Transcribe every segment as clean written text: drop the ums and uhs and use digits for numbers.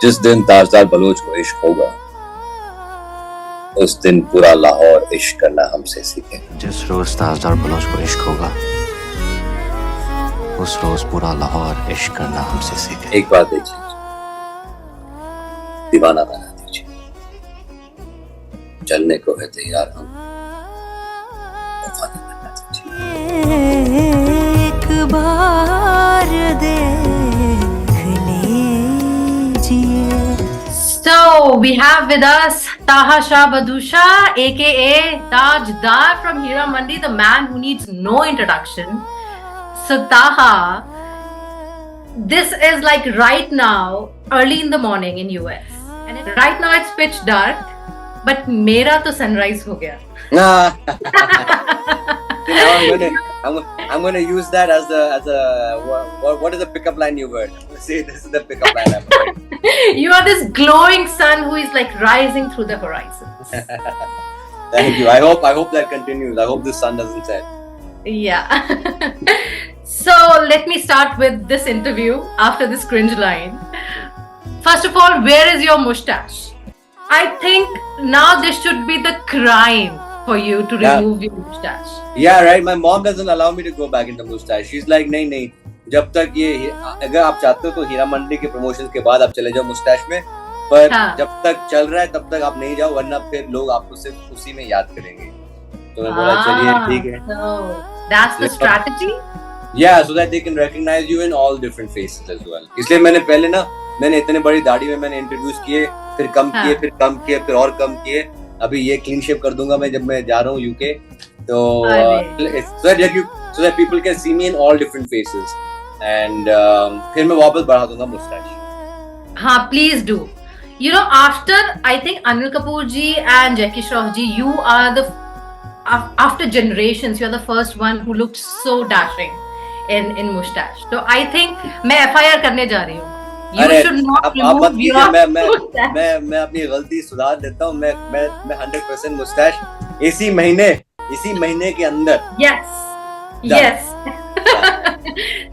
जिस दिन ताजदार बलोच को इश्क होगा उस दिन पूरा लाहौर इश्क करना हमसे सीखे। जिस रोज ताजदार बलोच को इश्क होगा उस रोज पूरा लाहौर इश्क करना हमसे सीखे। एक बात देखिए, दीवाना बना दीजिए, चलने को है तैयार हम, वफा नहीं करना दीजिए। एक बार देख लीजिए। So we have with us Taha Shah Badusha, aka Tajdar from Hira Mandi, the man who needs no introduction. So Taha, this is like right now, early in the morning in US. And right now it's pitch dark, but mera to sunrise ho gaya. I'm gonna use that as a what is the pickup line you heard? See, this is the pickup line I'm heard. You are this glowing sun who is like rising through the horizons. Thank you. I hope that continues. I hope the sun doesn't set. Yeah. So let me start with this interview after this cringe line. First of all, where is your mustache? I think now this should be the crime for you to remove your mustache. Yeah, right. My mom doesn't allow me to go back into mustache. She's like, नहीं, जब तक ये अगर आप चाहते हो तो हीरा मंडी के प्रमोशन के बाद आप चले जाओ मुस्टैश में, पर जब तक चल रहा है तब तक आप नहीं जाओ, वरना फिर लोग आपको सिर्फ उसी में याद करेंगे। तो मैं बोला चलिए ठीक है। So that's the strategy. Yeah, so that they can recognize you in all different faces as well. इसलिए मैंने इतने बड़ी दाढ़ी में मैंने इंट्रोड्यूस किए, फिर कम किए, फिर कम किए, फिर और कम किए। अभी ये क्लीन शेव कर दूंगा मैं जब मैं जा रहा हूँ यूके, तो so that people can see me in all different faces. And फिर मैं वापस बढ़ा दूंगा मुस्टैच। हाँ, please do. You know, after I think Anil Kapoor ji and Jackie Shroff ji, you are the after generations, you are the first one who looked so dashing in mustache. So I think मैं FIR करने जा रही हूँ. You should not remove your mustache. मैं अपनी गलती सुधार देता हूँ। मैं 100% मुस्टैच इसी महीने के अंदर। Yes.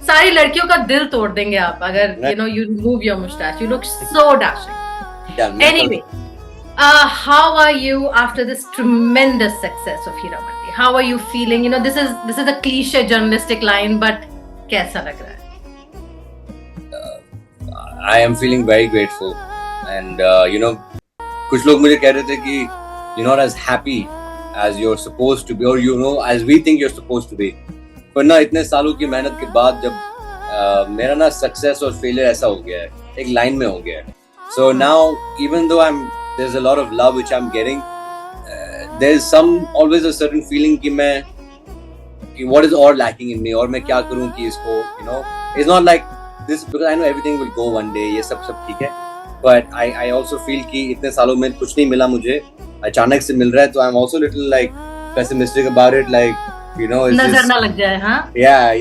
सारी लड़कियों का दिल तोड़ देंगे आप अगर you remove your mustache. You look so dashing. Anyway, how are you after this tremendous success of Hira Mandi? How are you feeling? You know, this is a cliche journalistic line, but कैसा लग रहा है? I am feeling very grateful, and कुछ लोग मुझे कह रहे थे कि you're not as happy as you're supposed to be, or as we think you're supposed to be. पर ना इतने सालों की मेहनत के बाद जब मेरा ना सक्सेस और फेलियर ऐसा हो गया है, एक लाइन में हो गया है. So now, even though there's a lot of love which I'm getting, there's always a certain feeling कि what is all lacking in me, और मैं क्या करूँ कि इसको, it's not like this, because I know everything will go one day, ये सब ठीक है, but I also feel कि इतने सालों में कुछ नहीं मिला मुझे, अचानक से मिल रहा है, तो I'm also little like pessimistic about it, like, नजर ना लग जाए, हाँ? Yeah.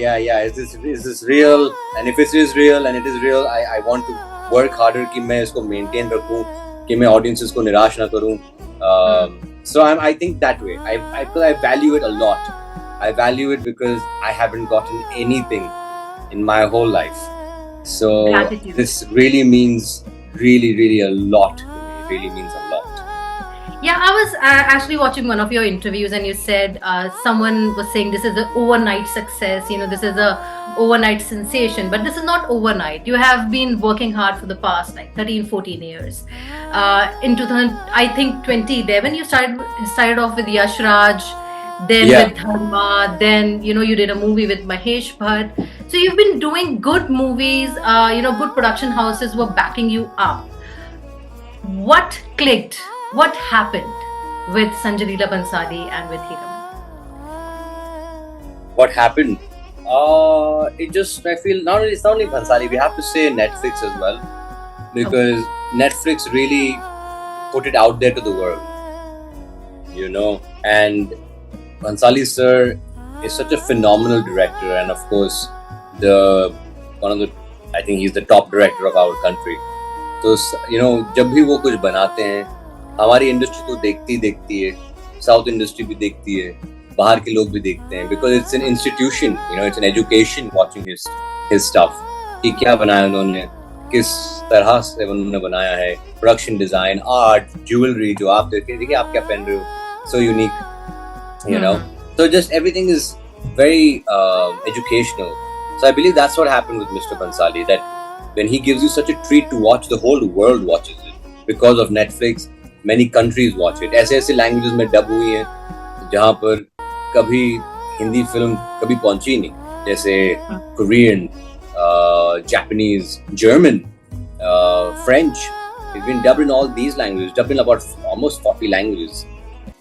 Is this real? And if it is real, I want to work harder कि मैं इसको maintain रखूं, कि मैं audiences को निराश ना करूं. So I think that way. I value it a lot. I value it because I haven't gotten anything in my whole life. So Gratitude. This really means really a lot to me. It really means a lot. Yeah, I was actually watching one of your interviews, and you said someone was saying this is an overnight success. This is a overnight sensation, but this is not overnight. You have been working hard for the past 13-14 years. In 2011, you started off with Yash Raj, then with Dharma, then you did a movie with Mahesh Bhatt. So you've been doing good movies. Good production houses were backing you up. What clicked? What happened with Sanjay Leela Bhansali and with Hira Mandi? What happened? I feel it's not only Bhansali, we have to say Netflix as well, because Netflix really put it out there to the world, and Bhansali sir is such a phenomenal director, and of course I think he's the top director of our country. So जब भी वो कुछ बनाते हैं, हमारी industry तो देखती है, साउथ इंडस्ट्री भी देखती है, बाहर के लोग भी देखते हैं, because it's an institution, it's an education watching his stuff, कि क्या बनाया उन्होंने, किस तरह से उन्होंने बनाया है, प्रोडक्शन डिजाइन, आर्ट, ज्वेलरी जो आप देखिए आप क्या पहन रहे हो, so unique, you know. So just everything is very educational. So I believe that's what happened with Mr. Bhansali, that when he gives you such a treat to watch, the whole world watches it. Because of Netflix, many countries watch it. ऐसे languages में dub हुई हैं जहाँ पर कभी Hindi film कभी पहुंची नहीं, जैसे Korean, Japanese, German, French. It's been dubbed in all these languages, dubbed in about almost 40 languages,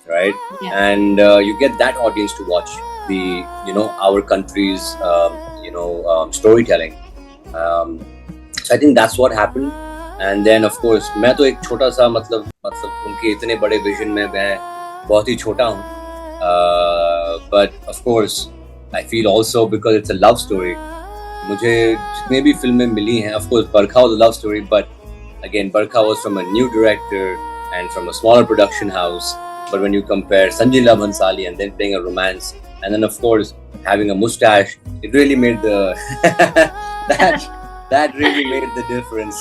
right? Yeah. And you get that audience to watch the, you know, our country's, storytelling. So I think that's what happened. And then of course, मैं तो एक छोटा सा मतलब उनके इतने बड़े vision में मैं बहुत ही छोटा हूँ. But of course, I feel also because it's a love story. मुझे जितने भी फिल्में मिली हैं, of course, Barkha was a love story, but again, Barkha was from a new director and from a smaller production house. But when you compare Sanjay Leela Bhansali and then playing a romance, and then of course having a mustache, it really made the that really made the difference.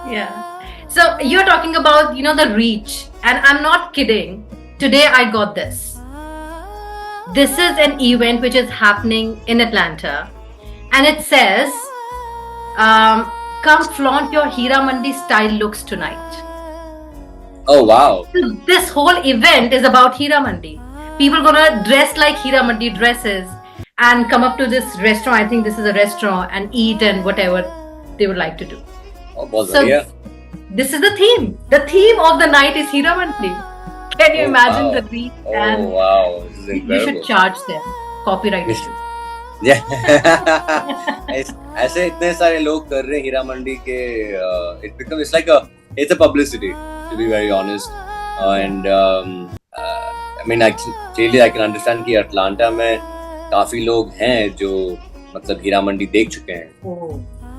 Yeah. So you're talking about, you know, the reach, and I'm not kidding. Today I got this. This is an event which is happening in Atlanta, and it says, "Come flaunt your Hira Mandi style looks tonight." Oh wow! This whole event is about Hira Mandi. People gonna dress like Hira Mandi dresses and come up to this restaurant. I think this is a restaurant, and eat and whatever they would like to do. Oh, बहुत So बढ़िया. this is the theme. The theme of the night is Hira Mandi. Can you Oh, imagine wow. the reach? Oh And wow! This is you incredible. should charge them copyright issue. ऐसे इतने सारे लोग कर रहे हैं हीरा मंडी के. It's a publicity, to be very honest. And I mean, clearly I can understand कि Atlanta में काफी लोग हैं जो मतलब हीरा मंडी देख चुके हैं.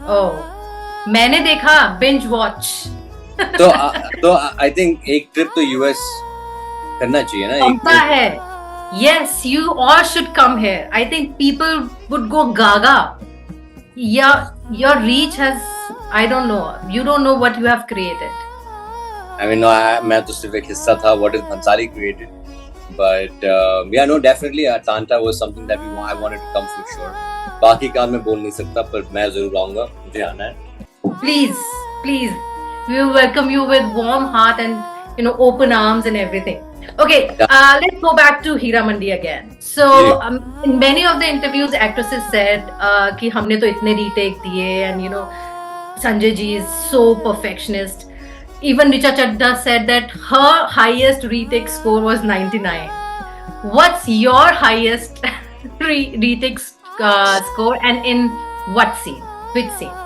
Oh, मैंने देखा binge watch. तो I think एक ट्रिप तो US करना चाहिए ना. एक बनता है. Yes, you all should come here. I think people would go gaga. Yeah, your reach has, I don't know. You don't know what you have created. I mean, no, मैं तो सिर्फ एक हिस्सा था what is Bhansali created. But yeah, no, definitely Atlanta was something that I wanted to come for sure. बाकी का मैं बोल नहीं सकता, पर मैं जरूर आऊँगा. मुझे आना है. Please, please. We will welcome you with warm heart and, you know, open arms and everything. Okay, let's go back to Hira Mandi again. So, in many of the interviews, actresses said कि हमने तो इतने retake दिए, and you know, Sanjay ji is so perfectionist. Even Richa Chadda said that her highest retake score was 99. What's your highest retake score, and in what scene? Which scene?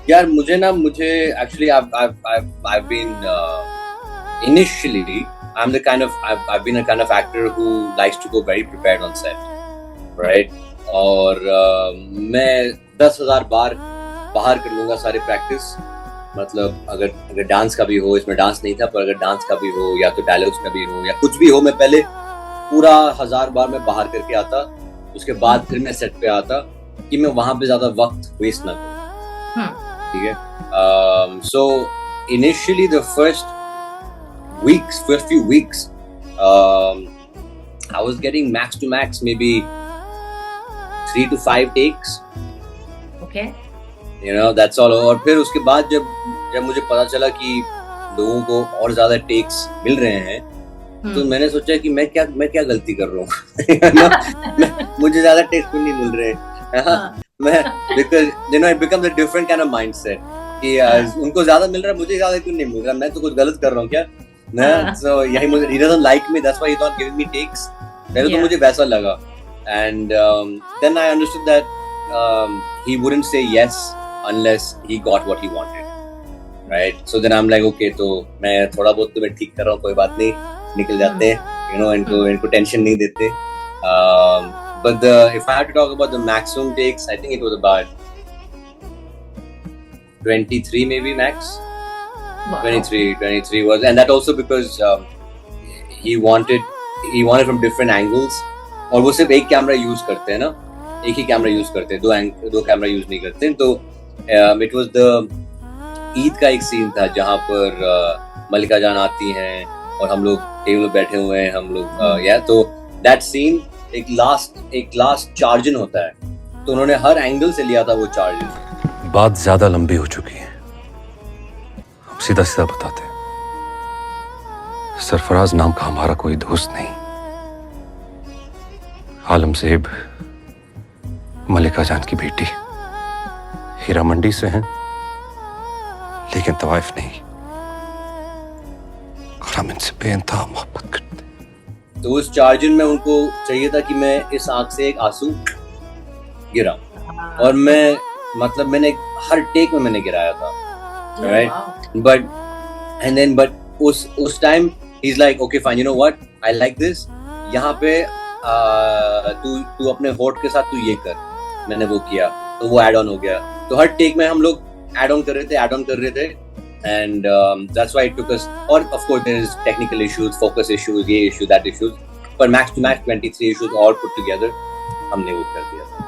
यार मुझे actually I've been initially I've been a kind of actor who likes to go very prepared on set, right? और मैं 10,000 बार बाहर कर लूँगा सारे practice. मतलब अगर डांस का भी हो, इसमें डांस नहीं था, पर अगर डांस का भी हो या तो डायलॉग्स का भी हो या कुछ भी हो, मैं पहले पूरा 1000 बार मैं बाहर करके आता. उसके बाद फिर मैं सेट पे आता कि मैं वहाँ पे ज़्यादा वक्त वेस्ट ना करूँ. ठीक है. So initially the first few weeks I was getting max to max maybe 3 to 5 takes. Okay. You know, that's all. और फिर उसके बाद जब मुझे पता चला कि लोगों को और ज्यादा टेक्स मिल रहे हैं, तो मैंने सोचा कि मैं क्या गलती कर रहा हूँ. मुझे ज्यादा टेक्स नहीं मिल रहे हैं. because you know it becomes a different kind of mindset कि उनको ज्यादा मिल रहा है, मुझे ज्यादा क्यों नहीं मिल रहा, मैं तो कुछ गलत कर रहा हूँ क्या. So यही मुझे, he doesn't like me, that's why he's not giving me takes. पहले तो मुझे वैसा लगा. And then I understood that he wouldn't say yes unless he got what he wanted, right? So then I'm like, okay, तो मैं थोड़ा बहुत तो मैं ठीक कर रहा हूँ, कोई बात नहीं, निकल जाते हैं, you know, इनको टेंशन नहीं देते. But if I had to talk about the maximum takes, I think it was about 23 maybe max. Wow. 23 was, and that also because he wanted from different angles. और वो सिर्फ एक camera use करते हैं ना, एक ही कैमरा यूज करते, दो कैमरा यूज नहीं करते. तो इट वाज द ईद का एक सीन था जहाँ पर मल्लिका जान आती हैं और हम लोग टेबल पे बैठे हुए हैं, हम लोग या तो दैट सीन एक लास्ट चार्जन होता है, तो उन्होंने हर एंगल से लिया था वो चार्जन. बात ज्यादा लंबी हो चुकी है, अब सीधा सीधा बताते. सरफराज नाम का हमारा कोई दोस्त नहीं. आलम सेब मल्लिका जान की बेटी, हीरा मंडी से हैं लेकिन तवाइफ नहीं, और हम इनसे बेइंतहा मोहब्बत करते. तो उस चार्जन में उनको चाहिए था कि मैं इस आंख से एक आंसू गिरा, और मैं मतलब मैंने हर टेक में मैंने गिराया था, राइट. बट उस time he is like okay fine, you know what, I like this, यहाँ पे तू अपने होठ के साथ तू ये कर. मैंने वो किया तो वो ऐड ऑन हो गया. तो हर टेक में हम लोग ऐड ऑन कर रहे थे and that's why it took us, or of course there is technical issues, focus issues, ये issue, that issues, but max to max 23 issues all put together हमने वो कर दिया था.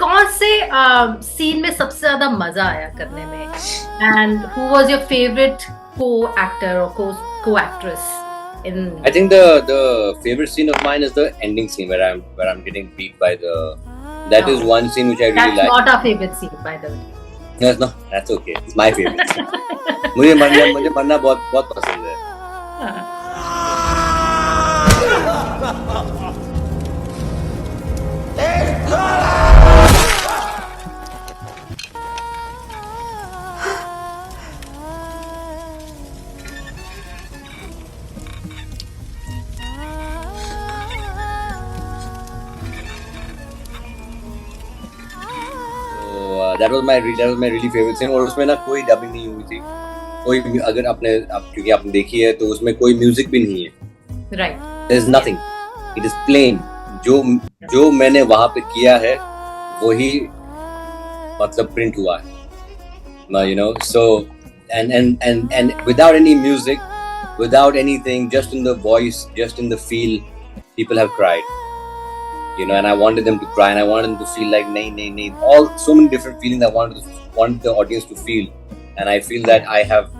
कौन से सीन में सबसे ज्यादा मजा आया करने में, and who was your favorite co-actor or co-actress in? I think the favorite scene of mine is the ending scene where I'm getting beat by the. That is one scene which I really like. That's not our favorite scene, by the way. No, that's okay. It's my favorite scene. मुझे मरना बहुत पसंद है. That was my really favorite scene. और उसमें ना कोई dubbing नहीं हुई थी, कोई अगर क्योंकि आपने देखी है तो उसमें कोई म्यूजिक भी नहीं है. Right. There is nothing. It is plain. जो मैंने वहाँ पे किया है वही मतलब प्रिंट हुआ है. You know, so and without any music, without anything, just in the voice, just in the feel, people have cried. You know, and I wanted them to cry, and I wanted them to feel like nahi, all so many different feelings I wanted the audience to feel, and I feel that I have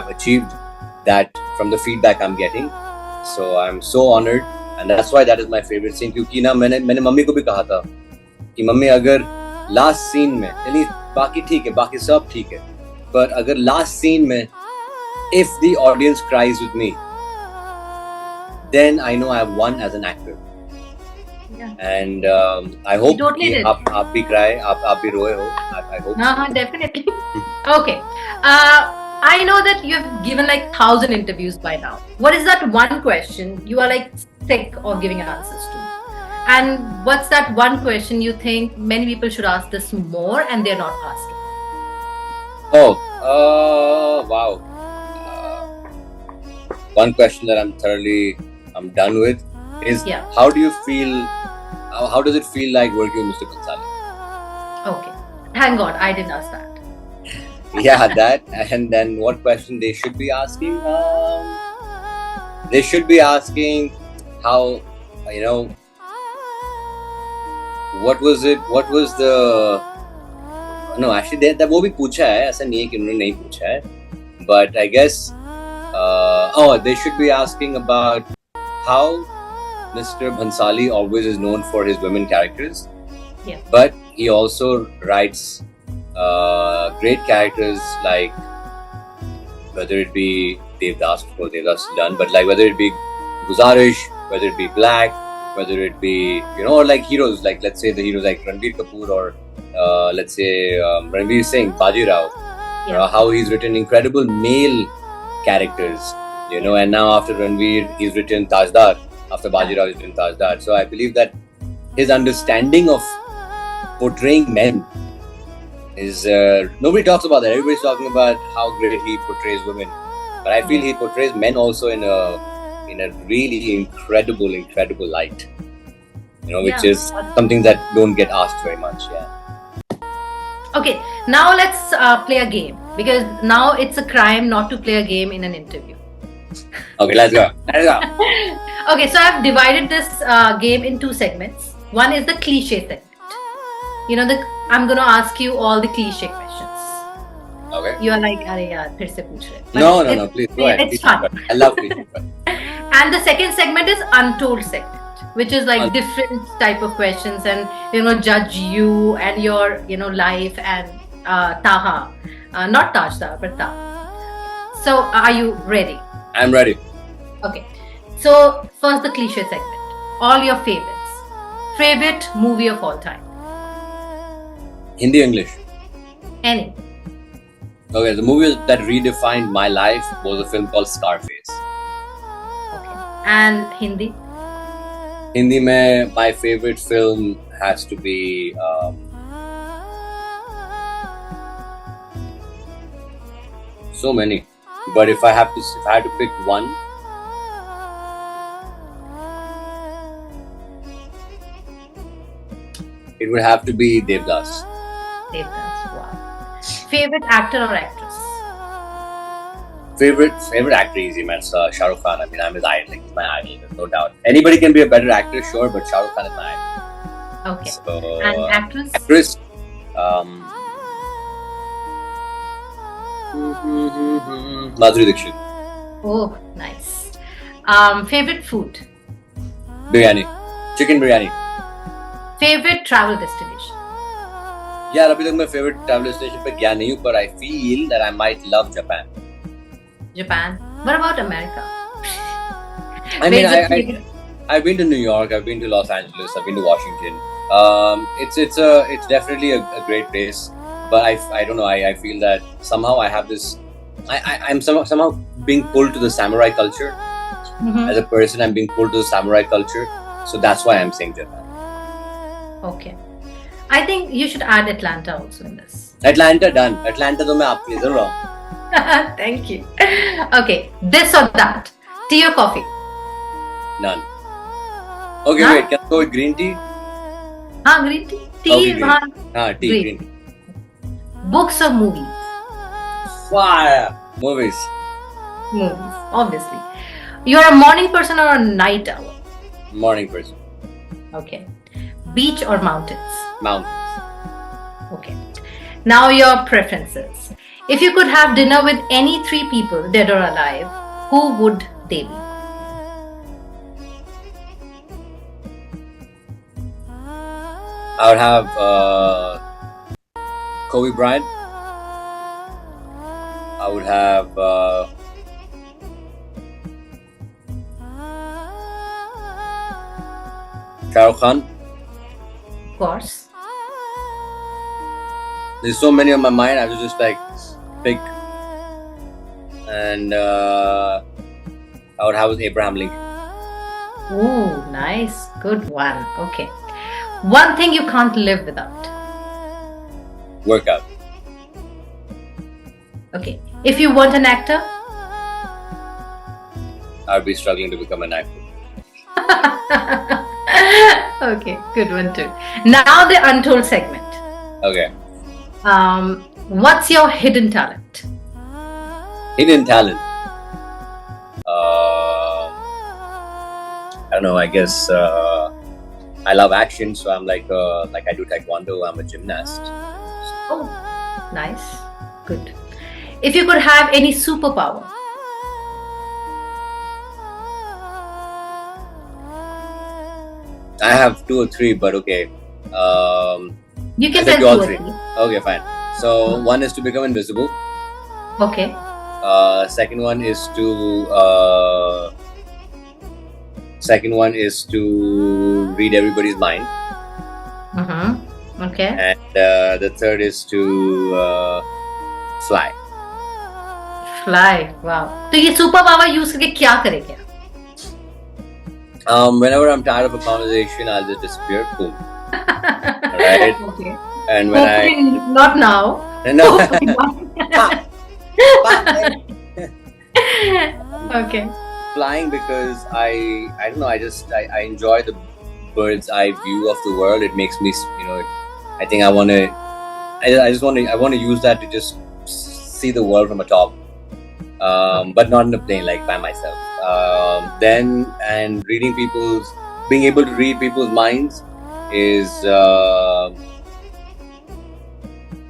achieved that from the feedback I'm getting. So I'm so honored, and that's why that is my favorite scene. क्योंकि ना मैंने mummy को भी कहा था कि mummy अगर last scene में, चलिए बाकी ठीक है, बाकी सब ठीक है, पर अगर लास्ट सीन में if the audience cries with me, then I know I have won as an actor. Yeah. And I hope totally कि आप भी cry, आप भी रोए हो. I hope. Definitely. Okay. I know that you have given like 1,000 interviews by now. What is that one question you are like sick of giving answers to? And what's that one question you think many people should ask this more and they're not asking? Wow. One question that I'm done with is how do you feel? How does it feel like working with Mr. Bhansali? Okay, thank God I didn't ask that. Yeah, that. And then what question they should be asking? They should be asking how, you know, what was it? What was the? No, actually, that वो भी पूछा है. ऐसा नहीं है कि उन्होंने नहीं पूछा है. But I guess. They should be asking about how Mr. Bhansali always is known for his women characters. Yeah. But he also writes great characters, like whether it be Devdas, of course Devdas is done, but like whether it be Guzarish, whether it be Black, whether it be, you know, or like heroes, like let's say the heroes like Ranveer Kapoor or let's say Ranveer Singh, Bajirao. How he's written incredible male characters, you know, and now after Ranveer he's written Tajdar, after Bajirao he's written Tajdar. So I believe that his understanding of portraying men is nobody talks about that. Everybody's talking about how great he portrays women, but I feel he portrays men also in a really incredible light, you know, which is something that don't get asked very much. Okay, now let's play a game, because now it's a crime not to play a game in an interview. Okay, let's go. Okay, so I've divided this game in two segments. One is the cliche segment. I'm going to ask you all the cliche questions. Okay. You are like, "Arey yaar, phir se pooch rahe." But No, please go ahead. It's Please fun. go ahead. I love please. And the second segment is untold segment, which is like different type of questions and judge you and your life and Taha, not Taj Taha, but Taha. So are you ready? I'm ready. Okay. So first the cliche segment. All your favorites. Favorite movie of all time. Hindi, English. Any. Okay, the movie that redefined my life was a film called Scarface. Okay. And Hindi. Hindi mein, my favorite film has to be so many, but if I had to pick one, it would have to be Devdas. Devdas. Wow. Favorite actor or actress. Favorite actor, easy man. Shah Rukh Khan. I mean, I'm his idol. Like, he's my idol, no doubt. Anybody can be a better actor, sure, but Shah Rukh Khan is my idol. Okay. So, And actress. actress. Madhuri Dixit. Oh, nice. Favorite food. Biryani. Chicken biryani. Favorite travel destination. यार अभी तक मैं favourite travel destination पे गया नहीं हूँ, पर I feel that I might love Japan. Japan. What about America? I mean, Where's your favorite? I've been to New York, I've been to Los Angeles, I've been to Washington. It's definitely a great place, but I don't know. I feel that somehow I have this. I'm somehow being pulled to the samurai culture. Mhm. As a person, I'm being pulled to the samurai culture, so that's why I'm saying Japan. Okay. I think you should add Atlanta also in this. Atlanta done. Atlanta तो मैं आपके लिए जरूर आऊँ. Thank you. Okay, this or that. Tea or coffee? None. Okay, None? wait. Can I go with green tea? Green tea. Tea Okay, is green. Tea, Green. green tea. Books or movies? Fire. Movies. Movies, obviously. You're a morning person or a night owl? Morning person. Okay. Beach or mountains? Mountains. Okay. Now your preferences. If you could have dinner with any 3 people, dead or alive, who would they be? I would have Kobe Bryant. I would have Shah Rukh Khan. Of course. There's so many on my mind. I was just like pick, and I would have with Abraham Lincoln. Ooh, nice. Good one. Okay. One thing you can't live without. Workout. Okay. If you weren't an actor, I would be struggling to become an actor. okay, good one too. Now the untold segment. Okay. What's your hidden talent? Hidden talent. I don't know. I guess I love action, so I'm like I do taekwondo. I'm a gymnast. Oh, nice. Good. If you could have any superpower, I have 2 or 3, but okay. you can I tell said you all 2 or 3. 3. Okay, fine. So one is to become invisible. Okay. Second one is to read everybody's mind, Mm-hmm. Okay. and the third is to fly. Fly. Wow. तो ये super power use करके क्या करेंगे? Whenever I'm tired of a conversation, I'll just disappear. Boom. Right. Okay. And when Hopefully not now. no. Okay. Flying because I don't know. I enjoy the bird's eye view of the world. It makes me, I think I want to use that to just see the world from atop. but not in a plane, like by myself. Then, and being able to read people's minds is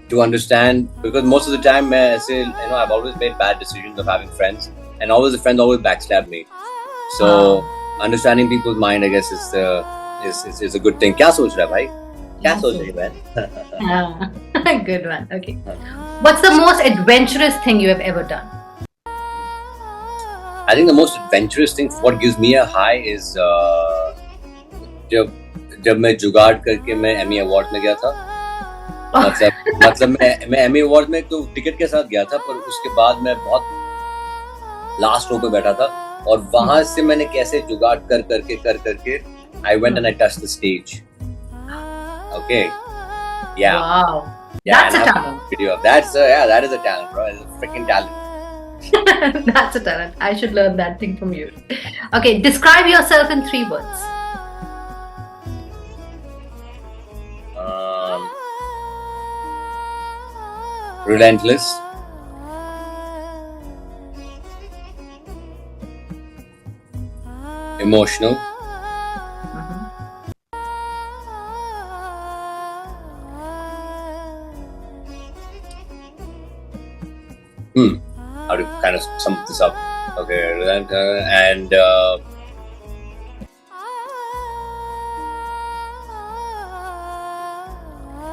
to understand, because most of the time, I've always made bad decisions of having friends, and always the friends always backstab me. So understanding people's mind, I guess, is a good thing. क्या सोच रहा है भाई? क्या सोच रही है बहन? Good one. Okay. What's the most adventurous thing you have ever done? I think the most adventurous thing, what gives me a high, is जब मैं जुगाड़ करके मैं एमी अवार्ड में गया था. मतलब मैं एमी अवार्ड में तो टिकट के साथ गया था, पर उसके बाद मैं बहुत लास्ट रो पे बैठा था, और वहां से मैंने कैसे जुगाड़ कर करके I went and I touched the stage. Okay. Yeah. Wow. Yeah, That's a talent. Video of that is a talent, bro. It's a freaking talent. That's a talent. I should learn that thing from you. Okay, describe yourself in 3 words. Relentless. Emotional. How to kind of sum this up? Okay, and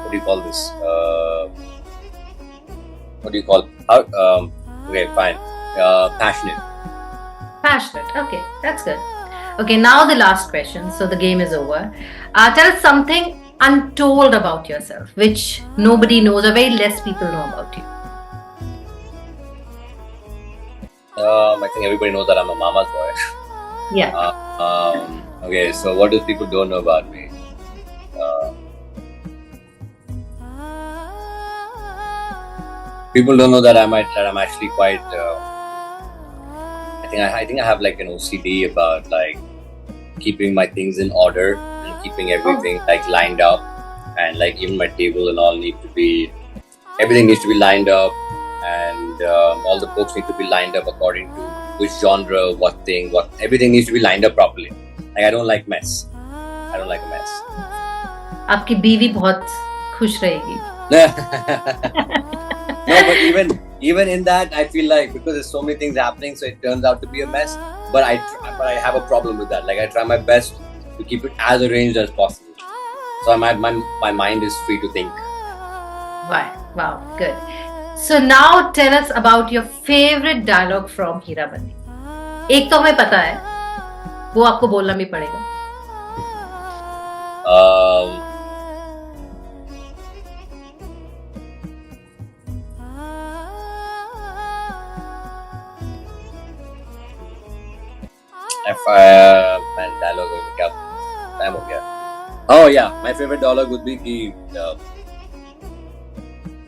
what do you call this? What do you call? Okay, fine. Passionate. Passionate. Okay, that's good. Okay, now the last question. So the game is over. Tell us something untold about yourself, which nobody knows, or very less people know about you. I think everybody knows that I'm a mama's boy. Yeah. Okay, so what do people don't know about me? People don't know that I'm actually quite. I think I have like an OCD about like keeping my things in order and keeping everything like lined up, and like even my table and all everything needs to be lined up, and all the books need to be lined up according to which genre, everything needs to be lined up properly. Like I don't like mess. I don't like a mess. आपकी बीवी बहुत खुश रहेगी. No, but even in that, I feel like because there's so many things happening, so it turns out to be a mess. But I have a problem with that. Like I try my best to keep it as arranged as possible. So my mind is free to think. Wow, good. So now tell us about your favorite dialogue from हीरा बंदी. एक तो हमें पता है, वो आपको बोलना भी पड़ेगा. Dialogue क्या टाइम हो गया? Oh yeah, my favorite dialogue would be कि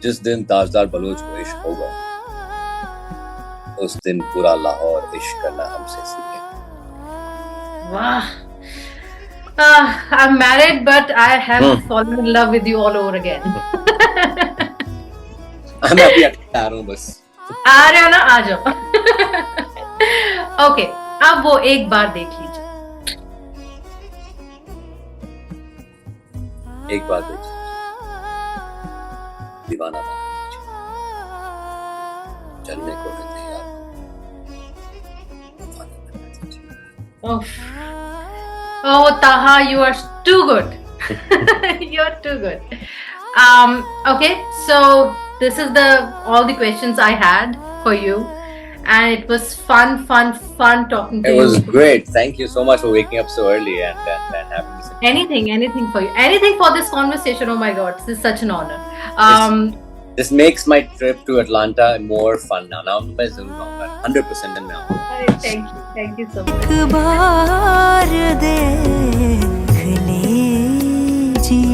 जिस दिन ताजदार बलोच को इश्क होगा, उस दिन पूरा लाहौर इश्क करना हमसे सीखे. Wow. I'm married, but I have fallen in love with you all over again. I'm happy आ रहा हूँ बस. आ रहे हो ना, आ जाओ. Okay, अब वो एक बार देख लीजिए. एक बार देखिए, दीवाना बना दीजिए, चलने को है तैयार, दीवाना बना दीजिए. Oh, Taha, you are too good. You're too good. Okay, so this is all the questions I had for you, and it was fun talking to you. It was great. Thank you so much for waking up so early and having this. Anything for you. Anything for this conversation. Oh my God, this is such an honor. This makes my trip to Atlanta more fun now. Now I'm 100% now. Thank you so much. एक बार देख लीजिए